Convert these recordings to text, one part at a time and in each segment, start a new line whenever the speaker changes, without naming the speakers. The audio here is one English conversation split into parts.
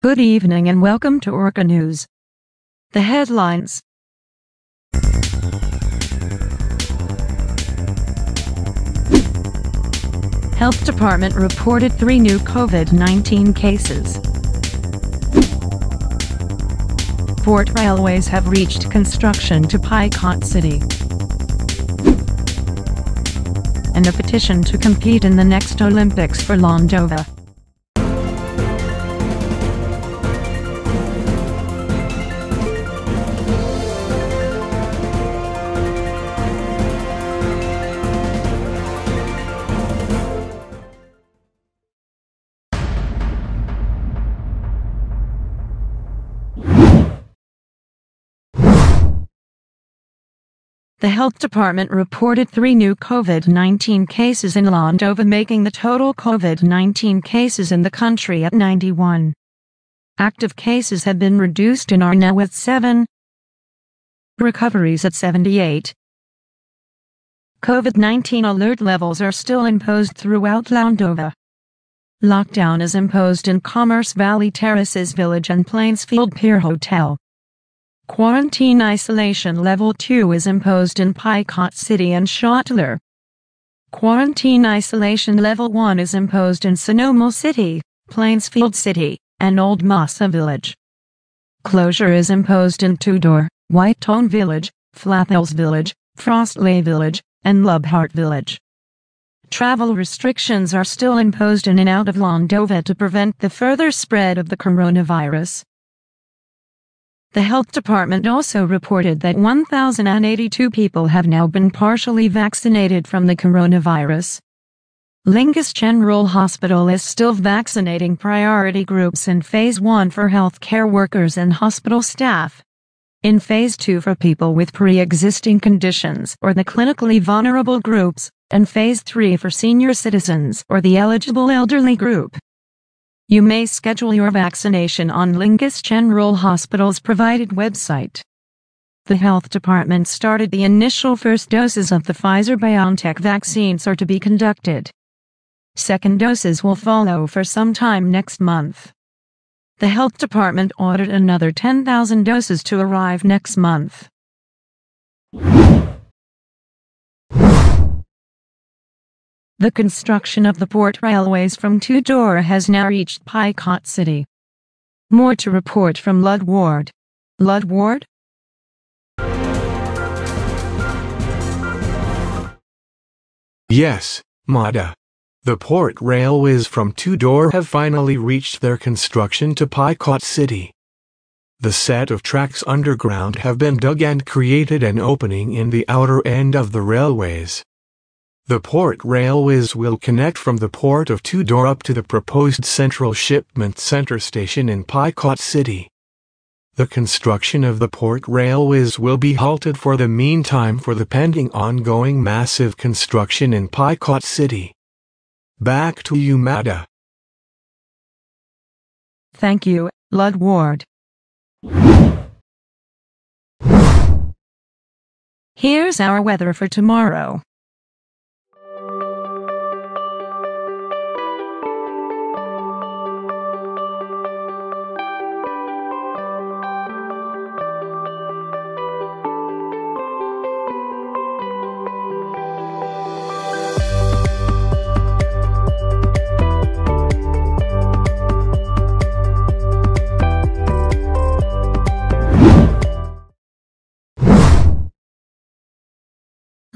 Good evening and welcome to Orca News. The headlines. Health Department reported 3 new COVID-19 cases. PORTRAILWAYS have reached construction to Picot City. And a petition to compete in the next Olympics for Landova. The Health Department reported 3 new COVID-19 cases in Landova, making the total COVID-19 cases in the country at 91. Active cases have been reduced and are now at 7. Recoveries at 78. COVID-19 alert levels are still imposed throughout Landova. Lockdown is imposed in Commerce Valley Terraces Village and Plainsfield Pier Hotel. Quarantine isolation level 2 is imposed in Picot City and Schottler. Quarantine isolation level 1 is imposed in Sonoma City, Plainsfield City, and Old Massa Village. Closure is imposed in Tudor, Whitetone Village, Flathills Village, Frostley Village, and Lubhart Village. Travel restrictions are still imposed in and out of Landova to prevent the further spread of the coronavirus. The Health Department also reported that 1,082 people have now been partially vaccinated from the coronavirus. Lingus General Hospital is still vaccinating priority groups in Phase 1 for healthcare workers and hospital staff. In Phase 2 for people with pre-existing conditions or the clinically vulnerable groups, and Phase 3 for senior citizens or the eligible elderly group. You may schedule your vaccination on Lingus General Hospital's provided website. The Health Department started the initial first doses of the PFIZER-BioNTech vaccines are to be conducted. Second doses will follow for some time next month. The Health Department ordered another 10,000 doses to arrive next month. The construction of the PORTRAILWAYS from Tudor has now reached Picot City. More to report from Ludward. Ludward?
Yes, Mada. The PORTRAILWAYS from Tudor have finally reached their construction to Picot City. The set of tracks underground have been dug and created an opening in the outer end of the railways. The PORTRAILWAYS will connect from the port of Tudor up to the proposed Central Shipment Center station in Picot City. The construction of the PORTRAILWAYS will be halted for the meantime for the pending ongoing massive construction in Picot City. Back to you, Mada.
Thank you, Ludward. Here's our weather for tomorrow.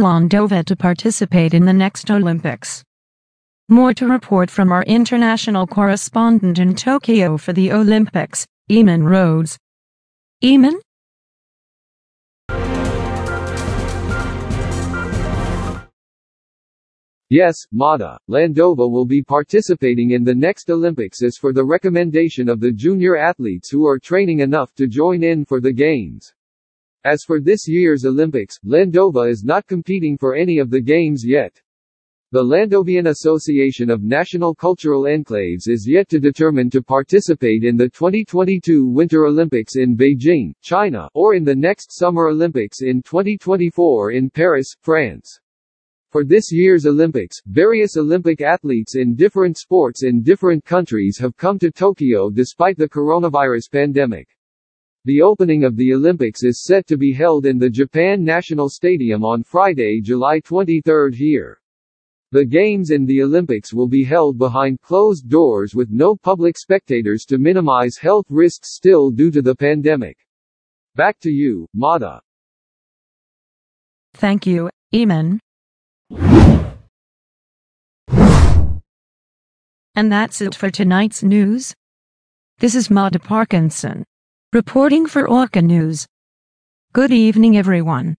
Landova to participate in the next Olympics. More to report from our international correspondent in Tokyo for the Olympics, Eamon Rhodes. Eamon?
Yes, Mada, Landova will be participating in the next Olympics as for the recommendation of the junior athletes who are training enough to join in for the Games. As for this year's Olympics, Landova is not competing for any of the games yet. The Landovian Association of National Cultural Enclaves is yet to determine to participate in the 2022 Winter Olympics in Beijing, China, or in the next Summer Olympics in 2024 in Paris, France. For this year's Olympics, various Olympic athletes in different sports in different countries have come to Tokyo despite the coronavirus pandemic. The opening of the Olympics is set to be held in the Japan National Stadium on Friday, July 23 here. The Games in the Olympics will be held behind closed doors with no public spectators to minimize health risks still due to the pandemic. Back to you, Mada.
Thank you, Eamon. And that's it for tonight's news. This is Mada Parkinson, reporting for Orca News. Good evening, everyone.